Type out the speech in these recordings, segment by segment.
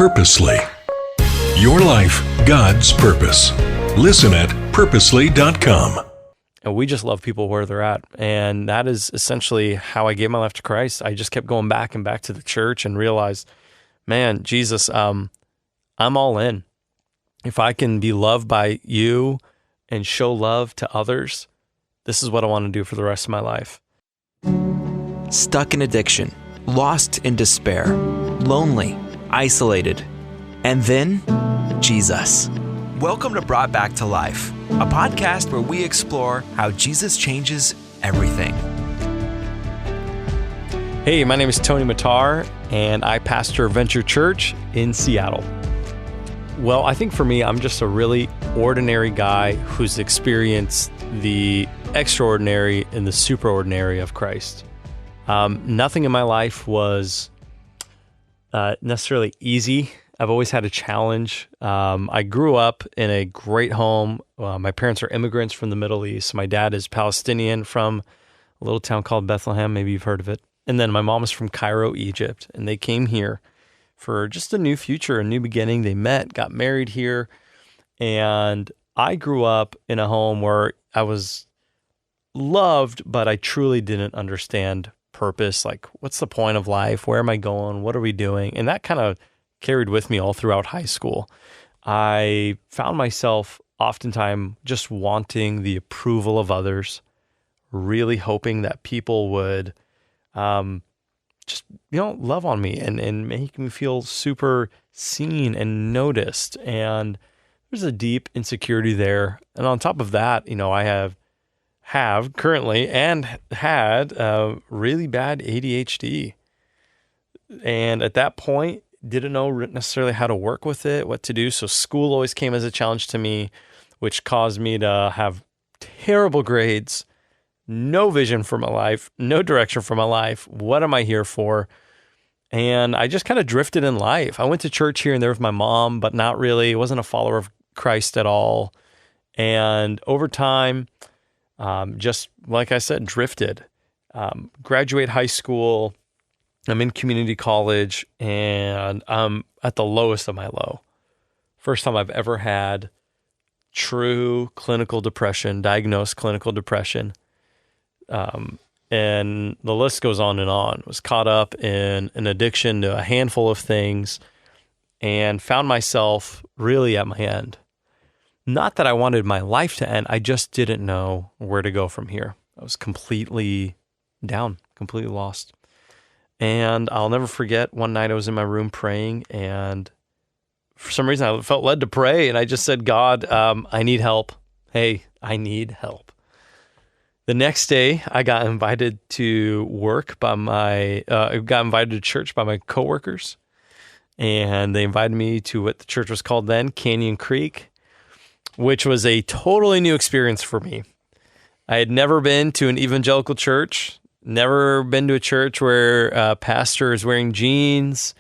Purposely. Your life, God's purpose. Listen at purposely.com. And we just love people where they're at. And that is essentially how I gave my life to Christ. I just kept going back and back to the church and realized, man, Jesus, I'm all in. If I can be loved by you and show love to others, this is what I want to do for the rest of my life. Stuck in addiction, lost in despair, lonely, isolated, and then Jesus. Welcome to Brought Back to Life, a podcast where we explore how Jesus changes everything. Hey, my name is Tony Mattar, and I pastor Venture Church in Seattle. Well, I think for me, I'm just a really ordinary guy who's experienced the extraordinary and the superordinary of Christ. Nothing in my life was necessarily easy. I've always had a challenge. I grew up in a great home. My parents are immigrants from the Middle East. My dad is Palestinian from a little town called Bethlehem. Maybe you've heard of it. And then my mom is from Cairo, Egypt. And they came here for just a new future, a new beginning. They met, got married here. And I grew up in a home where I was loved, but I truly didn't understand purpose. Like, what's the point of life? Where am I going? What are we doing? And that kind of carried with me all throughout high school. I found myself oftentimes just wanting the approval of others, really hoping that people would just, love on me and make me feel super seen and noticed. And there's a deep insecurity there. And on top of that, I have currently and had really bad ADHD. And at that point, didn't know necessarily how to work with it, what to do. So school always came as a challenge to me, which caused me to have terrible grades, no vision for my life, no direction for my life. What am I here for? And I just kind of drifted in life. I went to church here and there with my mom, but not really. I wasn't a follower of Christ at all. And over time, just like I said, drifted. Graduate high school, I'm in community college, and I'm at the lowest of my low. First time I've ever had true clinical depression, diagnosed clinical depression. And the list goes on and on. Was caught up in an addiction to a handful of things and found myself really at my end. Not that I wanted my life to end. I just didn't know where to go from here. I was completely down, completely lost. And I'll never forget, one night I was in my room praying, and for some reason I felt led to pray, and I just said, God, I need help. Hey, I need help. The next day, I got invited to work got invited to church by my coworkers, and they invited me to what the church was called then, Canyon Creek, which was a totally new experience for me. I had never been to an evangelical church, never been to a church where a pastor is wearing jeans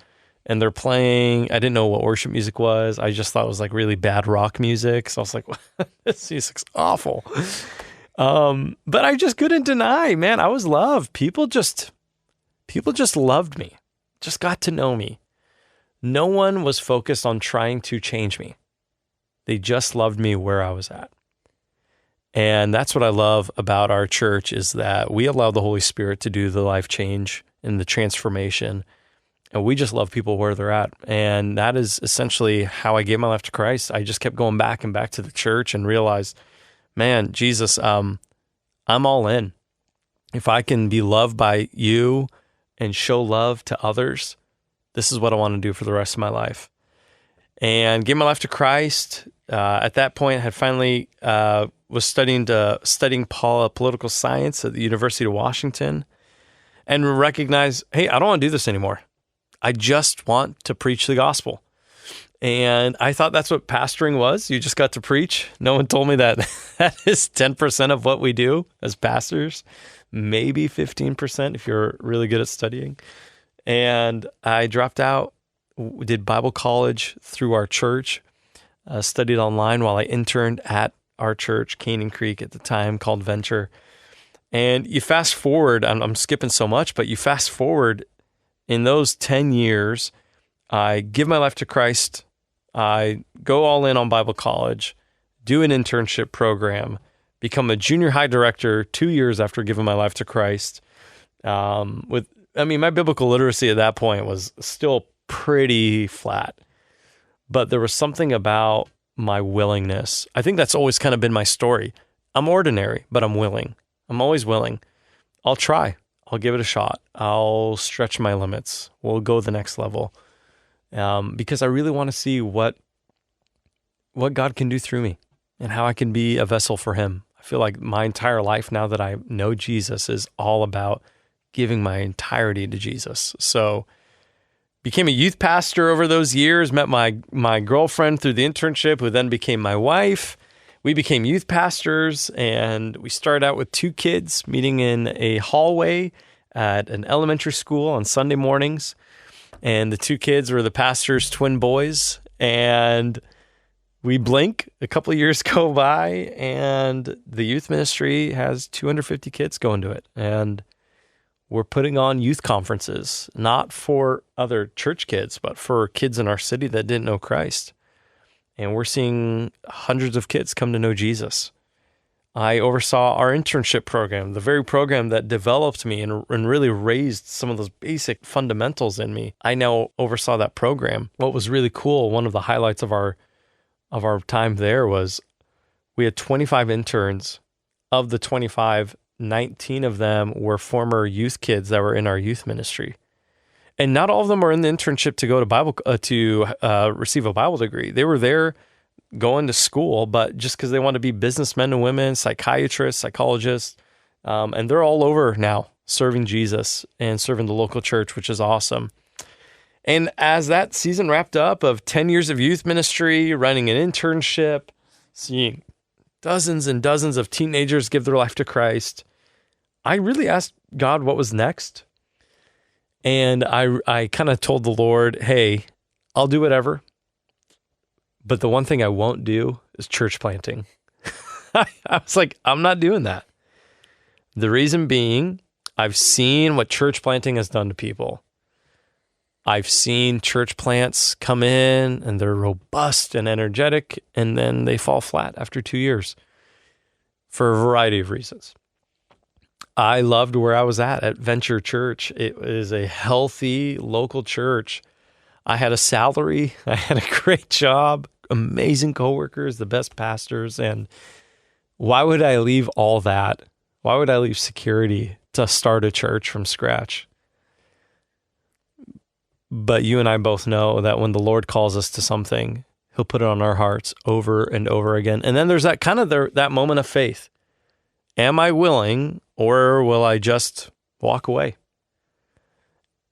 and they're playing. I didn't know what worship music was. I just thought it was like really bad rock music. So I was like, this music's awful. But I just couldn't deny, man, I was loved. People just loved me, just got to know me. No one was focused on trying to change me. They just loved me where I was at. And that's what I love about our church, is that we allow the Holy Spirit to do the life change and the transformation. And we just love people where they're at. And that is essentially how I gave my life to Christ. I just kept going back and back to the church and realized, man, Jesus, I'm all in. If I can be loved by you and show love to others, this is what I want to do for the rest of my life. And gave my life to Christ. At that point, I had finally was studying political science at the University of Washington, and recognized, hey, I don't want to do this anymore. I just want to preach the gospel. And I thought that's what pastoring was. You just got to preach. No one told me that that is 10% of what we do as pastors, maybe 15% if you're really good at studying. And I dropped out, did Bible college through our church, studied online while I interned at our church, Canyon Creek at the time, called Venture. And you fast forward, I'm skipping so much, but you fast forward in those 10 years, I give my life to Christ. I go all in on Bible college, do an internship program, become a junior high director 2 years after giving my life to Christ. My biblical literacy at that point was still pretty flat, but there was something about my willingness. I think that's always kind of been my story. I'm ordinary, but I'm willing. I'm always willing. I'll try. I'll give it a shot. I'll stretch my limits. We'll go the next level. Because I really want to see what God can do through me and how I can be a vessel for him. I feel like my entire life now that I know Jesus is all about giving my entirety to Jesus. So became a youth pastor over those years, met my girlfriend through the internship, who then became my wife. We became youth pastors, and we started out with 2 kids meeting in a hallway at an elementary school on Sunday mornings. And the 2 kids were the pastor's twin boys. And we blink, a couple of years go by, and the youth ministry has 250 kids going to it. And we're putting on youth conferences, not for other church kids, but for kids in our city that didn't know Christ. And we're seeing hundreds of kids come to know Jesus. I oversaw our internship program, the very program that developed me and really raised some of those basic fundamentals in me. I now oversaw that program. What was really cool, one of the highlights of our time there was we had 25 interns. Of the 25, 19 of them were former youth kids that were in our youth ministry. And not all of them were in the internship to go to receive a Bible degree. They were there going to school, but just because they want to be businessmen and women, psychiatrists, psychologists, and they're all over now serving Jesus and serving the local church, which is awesome. And as that season wrapped up of 10 years of youth ministry, running an internship, seeing dozens and dozens of teenagers give their life to Christ, I really asked God what was next. And I kind of told the Lord, hey, I'll do whatever, but the one thing I won't do is church planting. I was like, I'm not doing that. The reason being, I've seen what church planting has done to people. I've seen church plants come in and they're robust and energetic, and then they fall flat after 2 years for a variety of reasons. I loved where I was at Venture Church. It was a healthy local church. I had a salary. I had a great job, amazing coworkers, the best pastors. And why would I leave all that? Why would I leave security to start a church from scratch? But you and I both know that when the Lord calls us to something, he'll put it on our hearts over and over again. And then there's that kind of that moment of faith. Am I willing, or will I just walk away?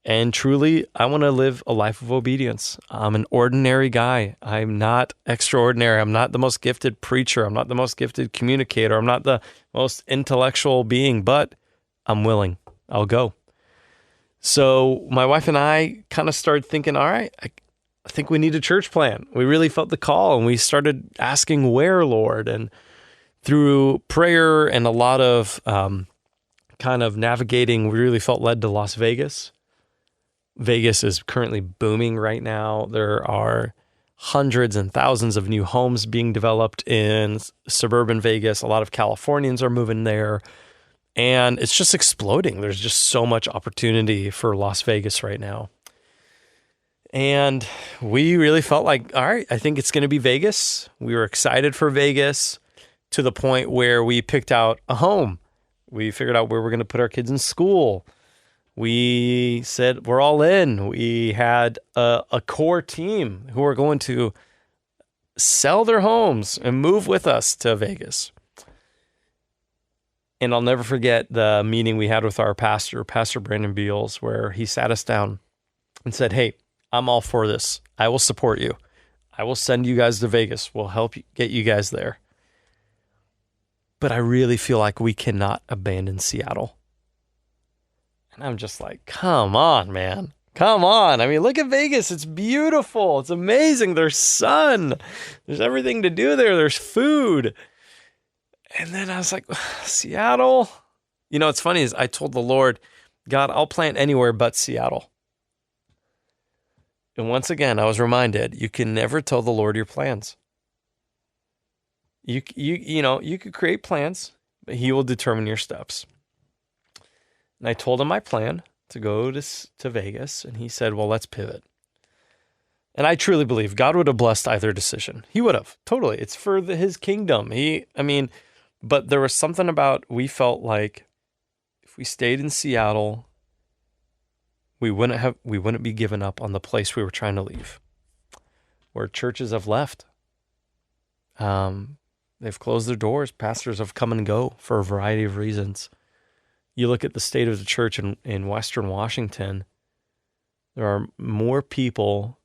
And truly, I want to live a life of obedience. I'm an ordinary guy. I'm not extraordinary. I'm not the most gifted preacher. I'm not the most gifted communicator. I'm not the most intellectual being, but I'm willing. I'll go. So my wife and I kind of started thinking, all right, I think we need a church plant. We really felt the call, and we started asking where, Lord. And through prayer and a lot of kind of navigating, we really felt led to Las Vegas. Vegas is currently booming right now. There are hundreds and thousands of new homes being developed in suburban Vegas. A lot of Californians are moving there, and it's just exploding. There's just so much opportunity for Las Vegas right now. And we really felt like, all right, I think it's going to be Vegas. We were excited for Vegas to the point where we picked out a home. We figured out where we're going to put our kids in school. We said, we're all in. We had a core team who are going to sell their homes and move with us to Vegas. And I'll never forget the meeting we had with our pastor, Pastor Brandon Beals, where he sat us down and said, hey, I'm all for this. I will support you. I will send you guys to Vegas. We'll help you get you guys there. But I really feel like we cannot abandon Seattle. And I'm just like, come on, man. Come on. I mean, look at Vegas. It's beautiful. It's amazing. There's sun. There's everything to do there. There's food. And then I was like, Seattle? You know, what's funny is I told the Lord, God, I'll plant anywhere but Seattle. And once again, I was reminded, you can never tell the Lord your plans. You could create plans, but he will determine your steps. And I told him my plan to go to Vegas, and he said, well, let's pivot. And I truly believe God would have blessed either decision. He would have, totally. It's for his kingdom. But there was something about, we felt like if we stayed in Seattle, we wouldn't be given up on the place we were trying to leave, where churches have left. They've closed their doors. Pastors have come and go for a variety of reasons. You look at the state of the church in Western Washington, there are more people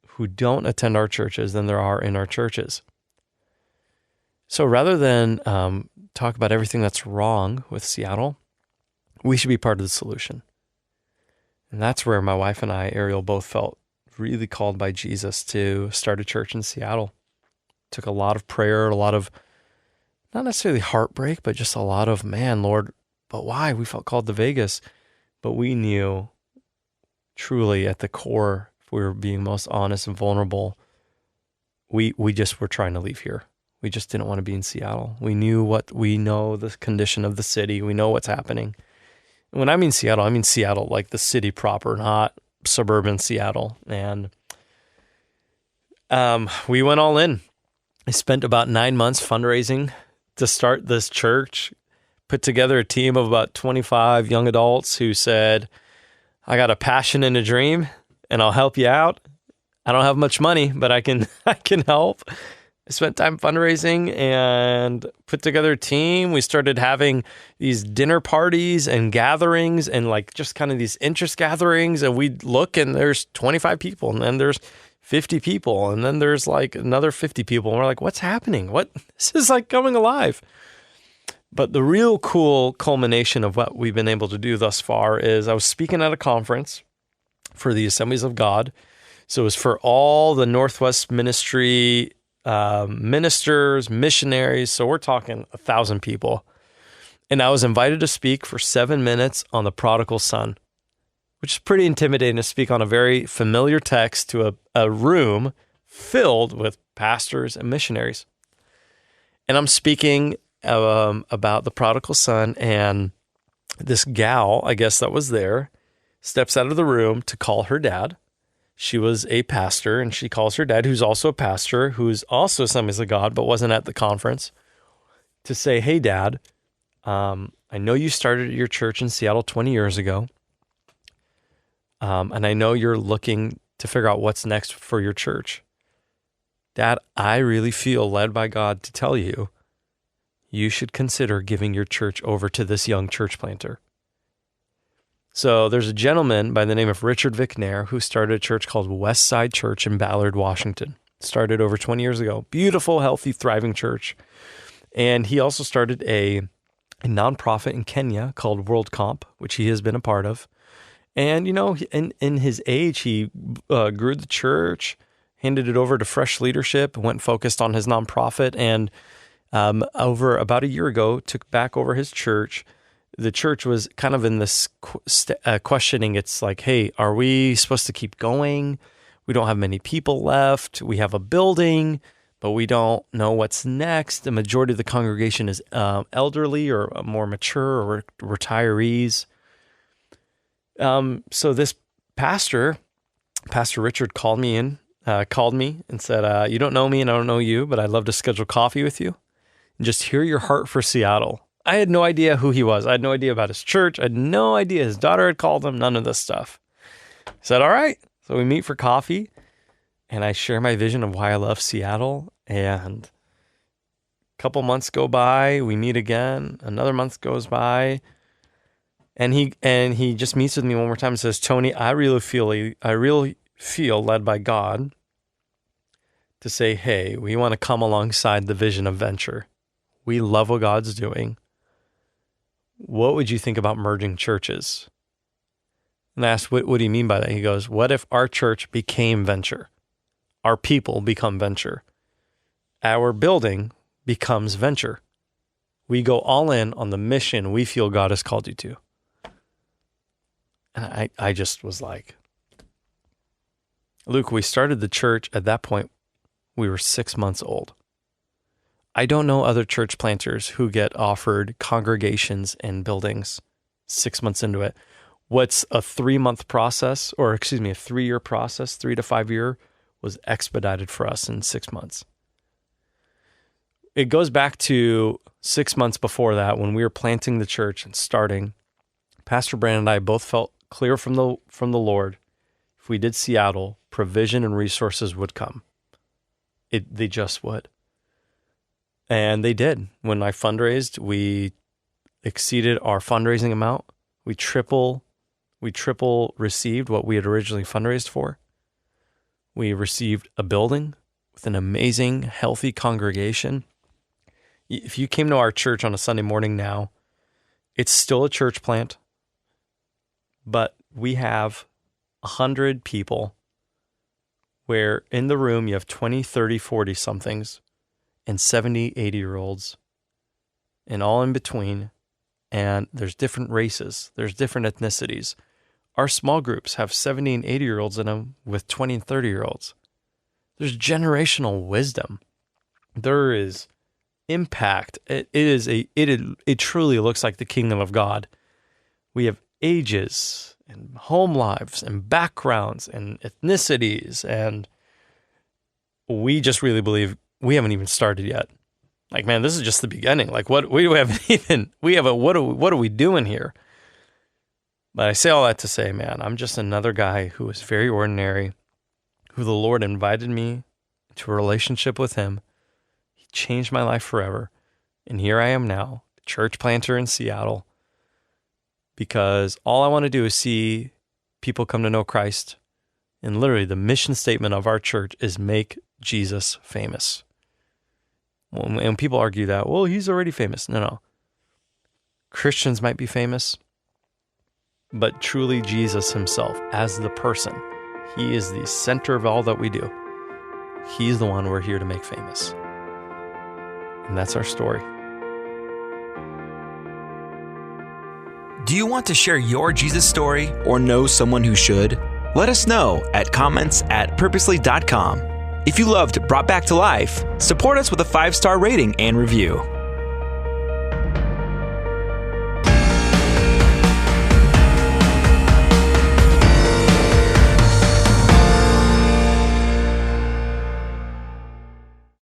who don't attend our churches than there are in our churches. So rather than talk about everything that's wrong with Seattle, we should be part of the solution. And that's where my wife and I, Ariel, both felt really called by Jesus to start a church in Seattle. Took a lot of prayer, a lot of, not necessarily heartbreak, but just a lot of, man, Lord, but why? We felt called to Vegas. But we knew truly at the core, if we were being most honest and vulnerable, we just were trying to leave here. We just didn't want to be in Seattle. We know the condition of the city. We know what's happening. And when I mean Seattle like the city proper, not suburban Seattle. And we went all in. I spent about 9 months fundraising to start this church, put together a team of about 25 young adults who said, I got a passion and a dream, and I'll help you out. I don't have much money, but I can help. I spent time fundraising and put together a team. We started having these dinner parties and gatherings and like just kind of these interest gatherings. And we'd look and there's 25 people and then there's 50 people and then there's like another 50 people. And we're like, what's happening? This is like coming alive. But the real cool culmination of what we've been able to do thus far is I was speaking at a conference for the Assemblies of God. So it was for all the Northwest ministry ministers, missionaries. So we're talking 1,000 people. And I was invited to speak for 7 minutes on the prodigal son, which is pretty intimidating to speak on a very familiar text to a room filled with pastors and missionaries. And I'm speaking about the prodigal son, and this gal, I guess that was there, steps out of the room to call her dad. She was a pastor, and she calls her dad, who's also a pastor, who's also Assemblies of God, but wasn't at the conference, to say, hey, Dad, I know you started your church in Seattle 20 years ago, and I know you're looking to figure out what's next for your church. Dad, I really feel led by God to tell you, you should consider giving your church over to this young church planter. So there's a gentleman by the name of Richard Vicknair who started a church called West Side Church in Ballard, Washington. Started over 20 years ago. Beautiful, healthy, thriving church. And he also started a nonprofit in Kenya called World Comp, which he has been a part of. And, in his age, he grew the church, handed it over to fresh leadership, went focused on his nonprofit, and over about a year ago, took back over his church. The church was kind of in this questioning. It's like, hey, are we supposed to keep going? We don't have many people left. We have a building, but we don't know what's next. The majority of the congregation is elderly or more mature or retirees. So this Pastor Richard called me and said, you don't know me and I don't know you, but I'd love to schedule coffee with you and just hear your heart for Seattle. I had no idea who he was. I had no idea about his church. I had no idea his daughter had called him, none of this stuff. I said, all right. So we meet for coffee and I share my vision of why I love Seattle. And a couple months go by, we meet again. Another month goes by. And he just meets with me one more time and says, Tony, I really feel led by God to say, hey, we want to come alongside the vision of venture. We love what God's doing. What would you think about merging churches? And I asked, what do you mean by that? He goes, what if our church became venture? Our people become venture. Our building becomes venture. We go all in on the mission we feel God has called you to. And I just was like, Luke, we started the church at that point. We were 6 months old. I don't know other church planters who get offered congregations and buildings 6 months into it. What's a 3-month process, or a 3-year process, 3 to 5 year, was expedited for us in 6 months. It goes back to 6 months before that when we were planting the church and starting. Pastor Brandon and I both felt clear from the Lord. If we did Seattle, provision and resources would come. They just would. And they did. When I fundraised, we exceeded our fundraising amount. We triple received what we had originally fundraised for. We received a building with an amazing, healthy congregation. If you came to our church on a Sunday morning now, it's still a church plant, but we have 100 people where in the room you have 20, 30, 40 somethings and 70, 80-year-olds and all in between. And there's different races. There's different ethnicities. Our small groups have 70 and 80-year-olds in them with 20 and 30-year-olds. There's generational wisdom. There is impact. It truly looks like the kingdom of God. We have ages and home lives and backgrounds and ethnicities, and we just really believe we haven't even started yet. Like, man, this is just the beginning. Like, what are we doing here? But I say all that to say, man, I'm just another guy who is very ordinary, who the Lord invited me to a relationship with him. He changed my life forever. And here I am now, a church planter in Seattle, because all I want to do is see people come to know Christ. And literally the mission statement of our church is make Jesus famous. And people argue that, well, he's already famous. No. Christians might be famous, but truly Jesus himself as the person, he is the center of all that we do. He's the one we're here to make famous. And that's our story. Do you want to share your Jesus story or know someone who should? Let us know at comments@purposely.com. If you loved Brought Back to Life, support us with a 5-star rating and review.